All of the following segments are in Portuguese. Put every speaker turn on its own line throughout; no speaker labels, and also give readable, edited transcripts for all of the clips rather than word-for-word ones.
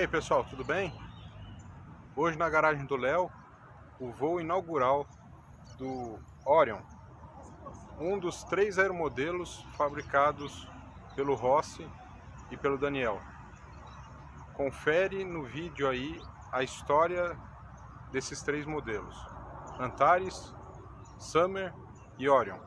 E aí pessoal, tudo bem? Hoje na garagem do Léo, o voo inaugural do Orion, um dos 3 aeromodelos fabricados pelo Rossi e pelo Daniel. Confere no vídeo aí a história desses 3 modelos: Antares, Summer e Orion.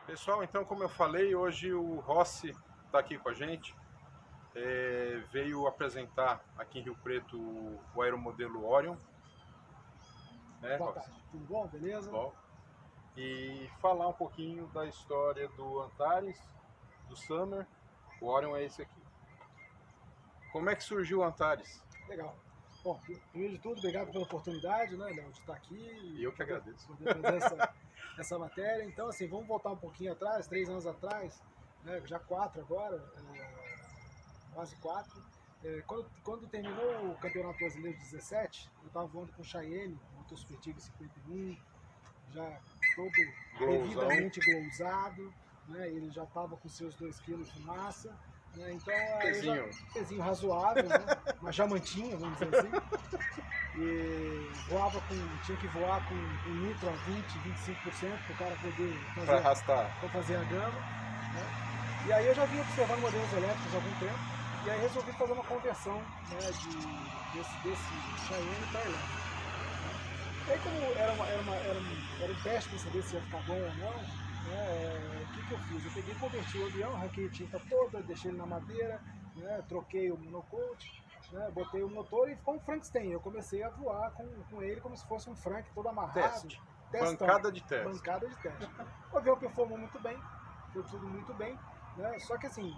Pessoal, então como eu falei, hoje o Rossi está aqui com a gente. Veio apresentar aqui em Rio Preto o aeromodelo Orion.
Boa tarde, tudo bom? Beleza?
Bom. E falar um pouquinho da história do Antares, do Summer. O Orion é esse aqui. Como é que surgiu o Antares?
Legal. Bom, primeiro de tudo, obrigado pela oportunidade, né, Léo, de estar aqui.
E eu que agradeço.
Poder fazer essa matéria. Então, assim, vamos voltar um pouquinho atrás, 3 anos atrás, né, já 4 agora, quase 4. Quando terminou o Campeonato Brasileiro de 17, eu estava voando com o Cheyenne, motor Super Tigre 51, já todo devidamente glousado, né, ele já estava com seus 2 kg de fumaça. Então, pezinho razoável, né? Uma jamantinha, vamos dizer assim. E tinha que voar com nitro a 20-25% para o cara poder fazer a gama. Né? E aí eu já vinha observando modelos elétricos há algum tempo, e aí resolvi fazer uma conversão, né, desse Cheyenne para elétrico. E aí, como era um teste para saber se ia ficar bom ou não, o que eu fiz? Eu peguei, converti o avião, arranquei a tinta toda, deixei ele na madeira, né, troquei o monocoat, né, botei o motor e ficou um Frankenstein. Eu comecei a voar com ele como se fosse um Frank todo amarrado.
Bancada de teste.
Bancada de teste. O avião performou muito bem, foi tudo muito bem, né? Só que assim,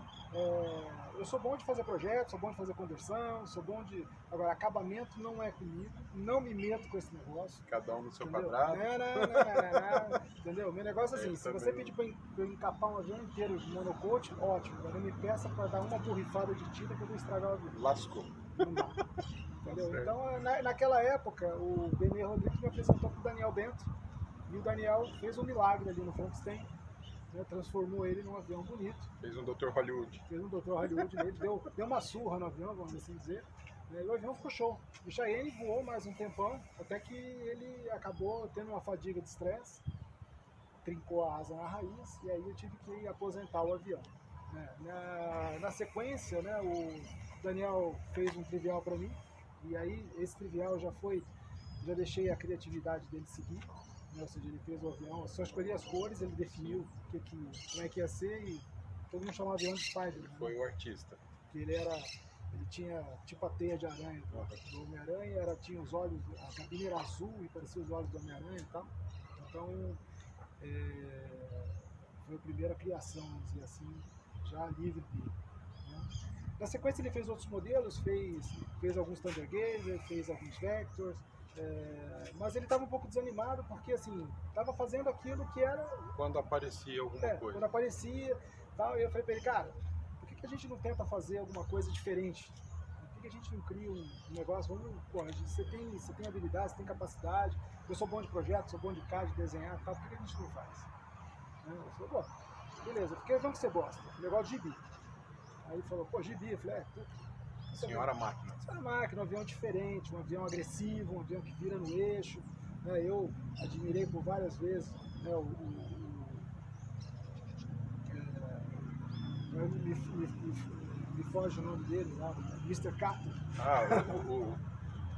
eu sou bom de fazer projetos, sou bom de fazer conversão, sou bom de... Agora, acabamento não é comigo, não me meto com esse negócio.
Cada um no seu
entendeu?
quadrado.
Não, entendeu? Meu negócio é assim, se você pedir para eu encapar um avião inteiro de monocoat, ótimo. Agora me peça para dar uma borrifada de tinta que eu vou estragar o avião.
Lascou.
Não dá. Entendeu? Então, naquela época, o Benê Rodrigues me apresentou para o Daniel Bento, e o Daniel fez um milagre ali no Frankenstein, né, transformou ele num avião bonito.
Fez um Dr. Hollywood.
Fez um Dr. Hollywood nele, deu uma surra no avião, vamos assim dizer. E o avião ficou show. O Cheyenne voou mais um tempão, até que ele acabou tendo uma fadiga de estresse, trincou a asa na raiz, e aí eu tive que aposentar o avião. Na sequência, né, o Daniel fez um trivial para mim, e aí esse trivial já deixei a criatividade dele seguir. Ou seja, ele fez o avião, eu só escolhi as cores, ele definiu como é que ia ser, e todo mundo chamava o avião de Spider.
Ele foi o artista.
Porque ele tinha tipo a teia de aranha do Homem-Aranha, tinha os olhos, a cabine era azul e parecia os olhos do Homem-Aranha e tal. Então, foi a primeira criação, vamos dizer assim, já livre dele. Né? Na sequência ele fez outros modelos, fez alguns Thunder Gazer, fez alguns Vectors, mas ele estava um pouco desanimado porque assim, estava fazendo aquilo que era...
Quando aparecia alguma coisa. Quando
aparecia, tal, e eu falei para ele, cara, por que a gente não tenta fazer alguma coisa diferente? Por que a gente não cria um negócio? Você tem habilidade, você tem capacidade, eu sou bom de projeto, sou bom de CAD, de desenhar, tal, por que a gente não faz? Eu falei, Beleza, que avião que você gosta? Negócio de gibi. Aí ele falou, pô, gibi. Eu falei,
Senhora máquina.
Senhora máquina, um avião diferente, um avião agressivo, um avião que vira no eixo. Né? Eu admirei por várias vezes, né, me foge o nome dele lá, Mr. Captain.
Ah,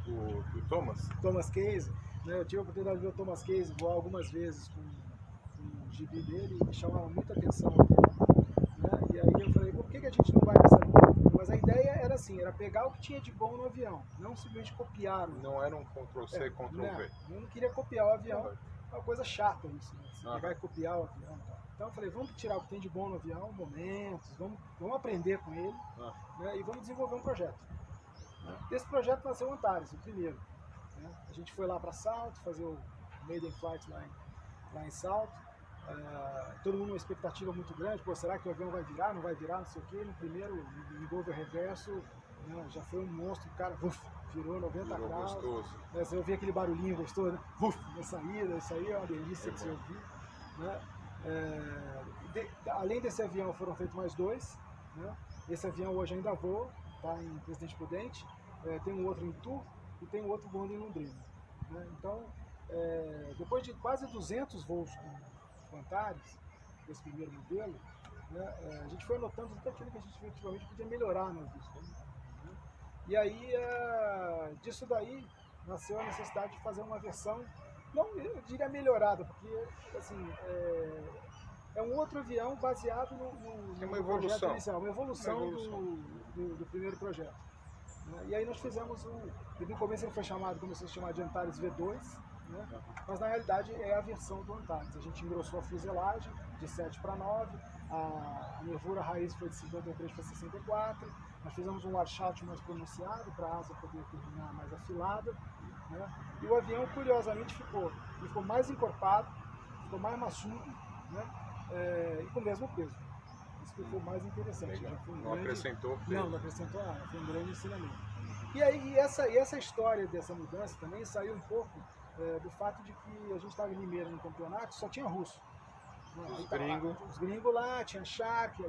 o Thomas?
Thomas Case. Né? Eu tive a oportunidade de ver o Thomas Case voar algumas vezes com o gibi dele e me chamava muita atenção. Né? E aí eu falei, por que a gente não vai nessa linha? Mas a ideia era assim, era pegar o que tinha de bom no avião, não simplesmente copiar.
Não era um Ctrl-C, Ctrl-V.
Eu não queria copiar o avião, é uma coisa chata isso, né? Você pegar e copiar o avião. Então eu falei, vamos tirar o que tem de bom no avião, momentos, vamos aprender com ele, né? E vamos desenvolver um projeto. Né? Desse projeto nasceu o Antares, o primeiro. Né? A gente foi lá para Salto, fazer o Maiden Flight lá em Salto. Todo mundo uma expectativa muito grande, pô, será que o avião vai virar, não vai virar, não sei o quê. No primeiro, em voo reverso, né, já foi um monstro, o cara virou 90 graus.
Gostoso.
Né, você ouvia aquele barulhinho gostoso, né? Na saída, isso aí é uma delícia de se ouvir. Né? Além desse avião foram feitos mais dois. Né? Esse avião hoje ainda voa, está em Presidente Prudente, tem um outro em Itu e tem um outro voando em Londrina. Né? Então, depois de quase 200 voos com Antares, desse primeiro modelo, né, a gente foi anotando tudo aquilo que a gente efetivamente podia melhorar no avião. Né? E aí, disso daí, nasceu a necessidade de fazer uma versão, não eu diria melhorada, porque assim, é um outro avião baseado no projeto inicial, uma evolução do primeiro projeto. Né? E aí nós fizemos no começo ele foi chamado, começou a se chamar de Antares V2, né? Mas na realidade é a versão do Antares. A gente engrossou a fuselagem de 7 para 9, a nervura raiz foi de 53 para 64, nós fizemos um washout mais pronunciado para a asa poder terminar mais afilada. Né? E o avião, curiosamente, ficou mais encorpado, ficou mais maçudo, né? E com o mesmo peso. Isso que foi mais interessante.
Não acrescentou peso.
Não acrescentou nada, foi um grande ensinamento. E aí essa história dessa mudança também saiu um pouco do fato de que a gente estava em Limeira no campeonato, só tinha russo. Os gringos lá, tinha Shark,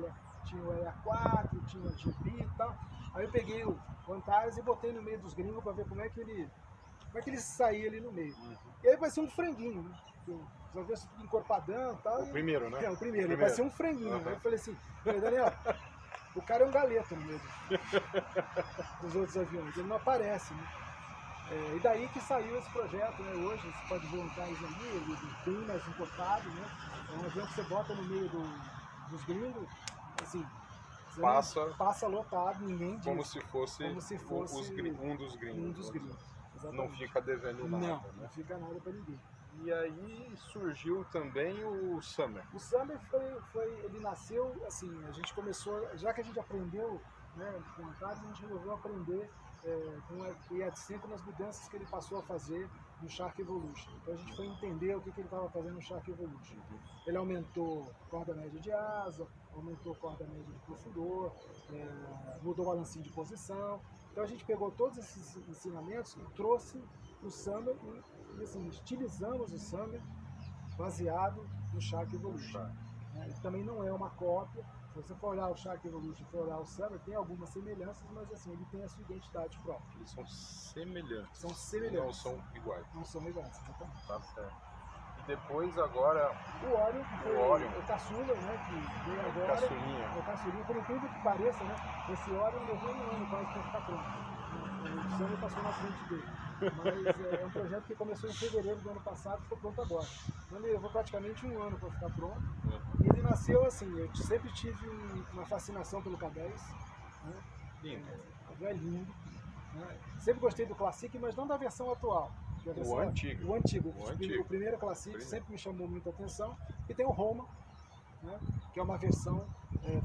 tinha o EA4, tinha o GB e tal. Aí eu peguei o Antares e botei no meio dos gringos para ver como é que ele saía ali no meio. E aí parecia um franguinho, né? Os aviões encorpadão e tal.
O primeiro, né?
O primeiro. Ele parecia um franguinho. Aí eu falei assim, Daniel, o cara é um galeto no meio dos outros aviões, ele não aparece, né? E daí que saiu esse projeto, né? Hoje você pode ver um Antares ali, ele bem mais encorpado, né? É um avião que você bota no meio dos gringos, assim, passa lotado, ninguém diz.
Como se fosse um dos gringos.
Um dos gringos. Exatamente.
Não fica devendo nada.
Não fica nada para ninguém.
E aí surgiu também o Summer.
O Summer ele nasceu, assim, a gente começou, já que a gente aprendeu, né, com o Antares, a gente resolveu aprender com o Yadsenko nas mudanças que ele passou a fazer no Shark Evolution. Então a gente foi entender o que ele estava fazendo no Shark Evolution. Ele aumentou corda média de asa, aumentou corda média de profundor, mudou o balancinho de posição. Então a gente pegou todos esses ensinamentos e trouxe o Summer e assim, estilizamos o Summer baseado no Shark Evolution. Ele também não é uma cópia. Se você for olhar o Shark Evolution e for olhar o Summer, tem algumas semelhanças, mas assim, ele tem a sua identidade própria.
Eles são semelhantes.
São semelhantes.
Não são iguais.
Não são iguais, exatamente.
Tá certo. E depois agora...
O Orion, que foi o caçula, né, que veio agora. O caçulinha, por incrível que pareça, né, esse Orion levou um ano quase para ficar pronto. O Summer passou na frente dele. Mas é um projeto que começou em fevereiro do ano passado e ficou pronto agora. Então ele levou praticamente um ano para ficar pronto. E ele nasceu assim, eu sempre tive uma fascinação pelo K10. Né?
Lindo.
É lindo. Né? Sempre gostei do Classic, mas não da versão atual.
O antigo.
O primeiro Classic sempre me chamou muita atenção. E tem o Roma, né? Que é uma versão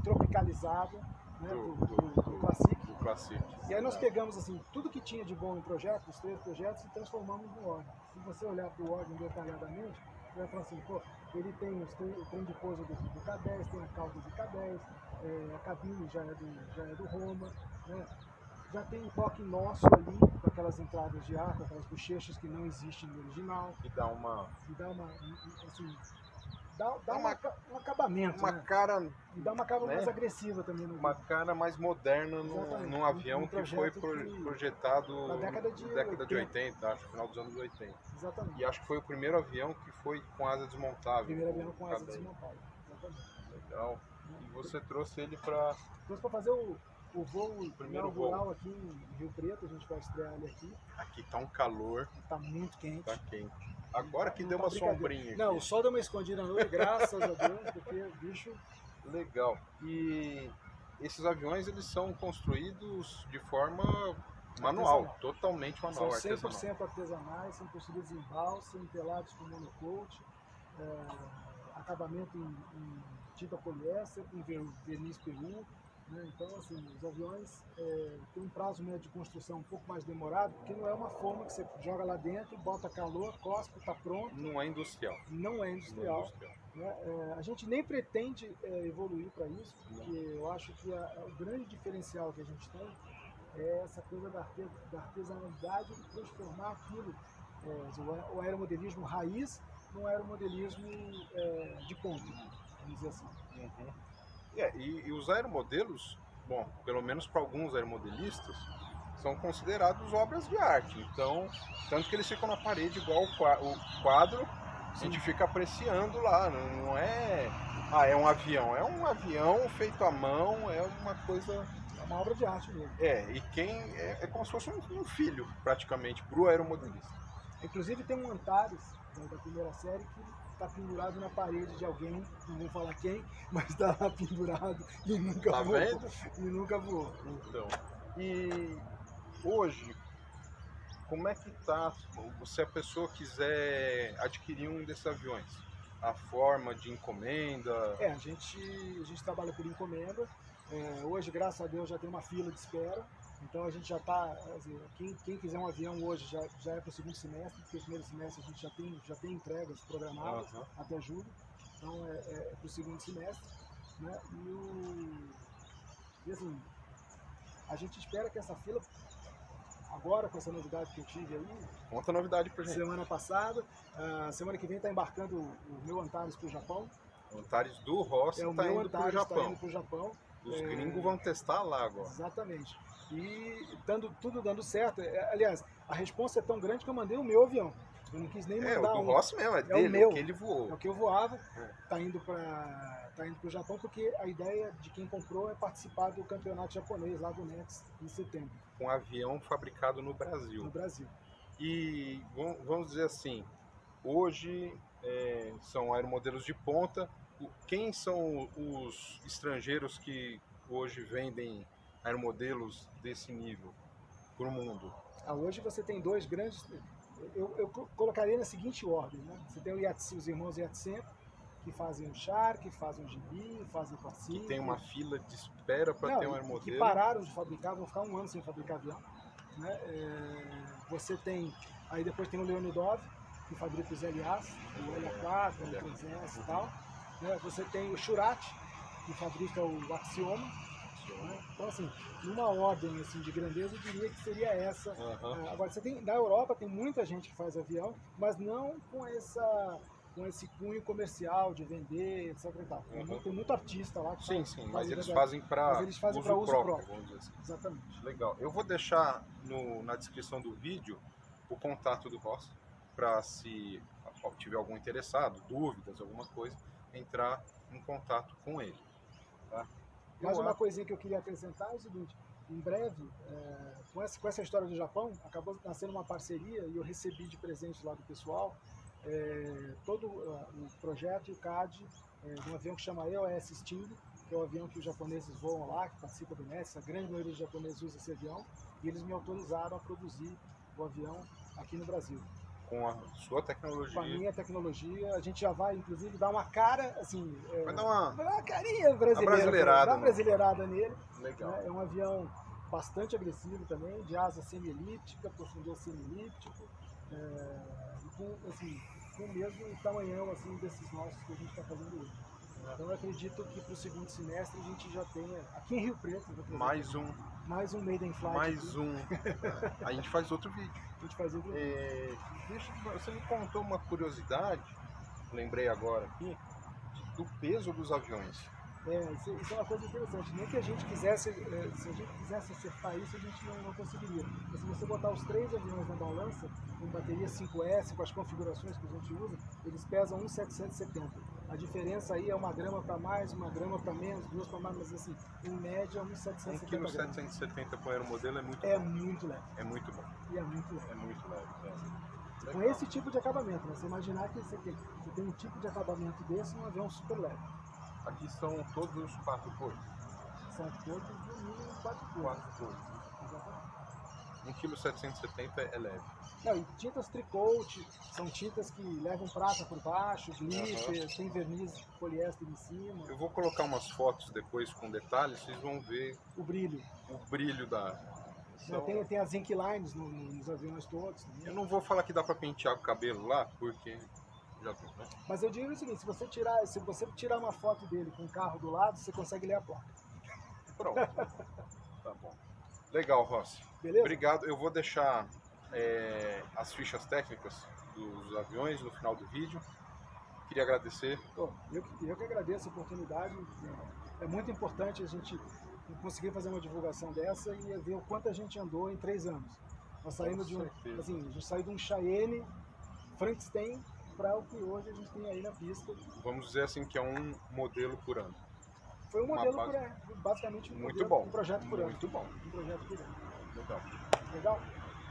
tropicalizada, né? do Classic. E aí nós pegamos assim, tudo que tinha de bom em projeto, os 3 projetos, e transformamos no Orion. Se você olhar para o Orion detalhadamente, você vai falar assim, pô, ele tem o trem de pouso do K10, tem a cauda do K10, a cabine já é do Roma, né? Já tem um toque nosso ali, com aquelas entradas de ar, com aquelas bochechas que não existem no original.
E dá uma
assim, um acabamento,
uma
né?
cara,
E dá uma cara
né?
mais agressiva também.
Uma cara mais moderna num avião que foi projetado
na década de
80, acho, final dos anos 80.
Exatamente.
E acho que foi o primeiro avião que foi com asa desmontável.
Primeiro avião com asa desmontável, exatamente.
Legal. E você trouxe ele para...
Trouxe para fazer o voo inaugural
voo
aqui em Rio Preto, a gente vai estrear ele aqui.
Aqui tá um calor.
Tá muito quente.
Tá quente. Agora que deu uma sombrinha aqui.
Não, o sol deu uma escondida na noite, graças a Deus, porque o bicho...
Legal. E esses aviões, eles são construídos de forma manual, totalmente manual,
são 100%
artesanal.
artesanais, são construídos em balsa, entelados com monocoat, acabamento em tinta poliéster, em verniz PU. Né? Então, assim, os aviões têm um prazo médio de construção um pouco mais demorado, porque não é uma forma que você joga lá dentro, bota calor, cospe, está pronto.
Não é industrial.
Não é industrial. Né? A gente nem pretende evoluir para isso, porque eu acho que o grande diferencial que a gente tem é essa coisa da artesanalidade de transformar aquilo, o aeromodelismo raiz, num aeromodelismo de ponta, vamos dizer assim.
Uhum. E os aeromodelos, bom, pelo menos para alguns aeromodelistas, são considerados obras de arte. Então, tanto que eles ficam na parede igual o quadro, a gente fica apreciando lá, não é... Ah, é um avião feito à mão, é uma coisa...
É uma obra de arte mesmo.
E é como se fosse um filho, praticamente, para o aeromodelista.
Inclusive tem um Antares, da primeira série, que está pendurado na parede de alguém, não vou falar quem, mas está lá pendurado e nunca voou.
Tá vendo?
E nunca voou.
Então, e hoje, como é que tá, se a pessoa quiser adquirir um desses aviões? A forma de encomenda?
A gente trabalha por encomenda. Hoje, graças a Deus, já tem uma fila de espera. Então a gente já está, quem quiser um avião hoje já é para o segundo semestre, porque o primeiro semestre a gente já tem entregas programadas até julho, então é para o segundo semestre, né? E assim, a gente espera que essa fila, agora com essa novidade que eu tive aí,
conta a novidade pra gente.
Semana passada, semana que vem está embarcando o meu Antares para o Japão.
O Antares do Rossi está indo para o Japão.
Tá indo pro Japão.
Os gringos vão testar lá agora.
Exatamente. E tudo dando certo. Aliás, a resposta é tão grande que eu mandei o meu avião. Eu não quis nem mandar
o do Rossi mesmo, é dele,
o meu,
o que ele voou.
É o que eu voava. Tá indo pro Japão porque a ideia de quem comprou é participar do campeonato japonês lá do NETS em setembro.
Um avião fabricado no Brasil.
No Brasil.
E vamos dizer assim, hoje são aeromodelos de ponta. Quem são os estrangeiros que hoje vendem aeromodelos desse nível para o mundo?
Hoje você tem dois grandes... Eu colocaria na seguinte ordem, né? Você tem os irmãos Yatsen, que fazem o Char, que fazem o Gibi, fazem o Pacific.
Que tem uma fila de espera para ter um aeromodelo.
Que pararam de fabricar, vão ficar um ano sem fabricar avião. Né? Você tem... Aí depois tem o Leonidov, que fabrica os LAs, o LA4, o L3S e tal. Né? Você tem o Shurat, que fabrica o Axioma. Né? Então, assim, numa ordem assim, de grandeza, eu diria que seria essa. Agora, na Europa tem muita gente que faz avião, mas não com esse cunho comercial de vender, etc. Tem muito artista lá que
faz, mas eles fazem para uso próprio, vamos dizer assim.
Exatamente.
Legal. Eu vou deixar na descrição do vídeo o contato do Rossi, para se tiver algum interessado, dúvidas, alguma coisa, entrar em contato com ele. Tá?
Mais uma coisinha que eu queria acrescentar é o seguinte: em breve, com essa história do Japão, acabou nascendo uma parceria e eu recebi de presente lá do pessoal todo o projeto e o CAD de um avião que chama EOS Sting, que é o avião que os japoneses voam lá, que participa do NETS. A grande maioria dos japoneses usa esse avião e eles me autorizaram a produzir o avião aqui no Brasil.
Com a sua tecnologia.
Com a minha tecnologia, a gente já vai, inclusive, dar uma cara, assim...
vai dar uma
carinha brasileira. Dar uma brasileirada nele.
Legal.
É um avião bastante agressivo também, de asa semi-elíptica, profundor semi-elíptico, com o mesmo tamanhão assim, desses nossos que a gente está fazendo hoje. Então eu acredito que para o segundo semestre a gente já tenha, aqui em Rio Preto,
mais um
Made in Flight.
Mais um. A gente faz outro vídeo.
A gente faz outro vídeo.
Você me contou uma curiosidade, lembrei agora aqui, do peso dos aviões.
Isso é uma coisa interessante. Nem que a gente quisesse, se a gente quisesse acertar isso, a gente não conseguiria. Mas se você botar os 3 aviões na balança, com bateria 5S, com as configurações que a gente usa, eles pesam 1,770. A diferença aí é 1 grama para mais, 1 grama para menos, 2 para mais, mas assim, em média 1,770
1,770 kg por aeromodelo é muito
É
bom.
muito leve.
É muito bom.
E é muito leve.
É muito leve.
Com esse tipo de acabamento, né? Você imaginar que você tem um tipo de acabamento desse num avião super leve.
Aqui são todos os 4 cores.
São todos no mínimo 4 cores.
4 cores.
Exatamente.
1,770 kg é leve.
Não, e tintas tricoat, são tintas que levam prata por baixo, glitter, tem verniz poliéster em cima.
Eu vou colocar umas fotos depois com detalhes, vocês vão ver
O brilho.
o brilho da...
Não, tem as ink lines nos aviões todos. Né?
Eu não vou falar que dá para pentear o cabelo lá, porque já viu, né?
Mas eu digo o seguinte, se você tirar uma foto dele com o carro do lado, você consegue ler a placa.
Pronto. Tá bom. Legal, Rossi.
Beleza?
Obrigado. Eu vou deixar as fichas técnicas dos aviões no final do vídeo. Queria agradecer.
Eu que agradeço a oportunidade. É muito importante a gente conseguir fazer uma divulgação dessa e ver o quanto a gente andou em 3 anos. Nós saímos a gente saiu de um Cheyenne Frankenstein para o que hoje a gente tem aí na pista.
Vamos dizer assim que é um modelo por ano.
Foi um modelo por ano, basicamente um projeto por ano.
Muito bom.
Um projeto por ano.
Legal.
Legal?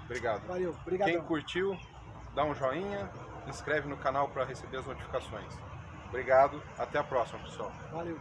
Obrigado.
Valeu, obrigado.
Quem curtiu, dá um joinha, inscreve no canal para receber as notificações. Obrigado, até a próxima, pessoal.
Valeu.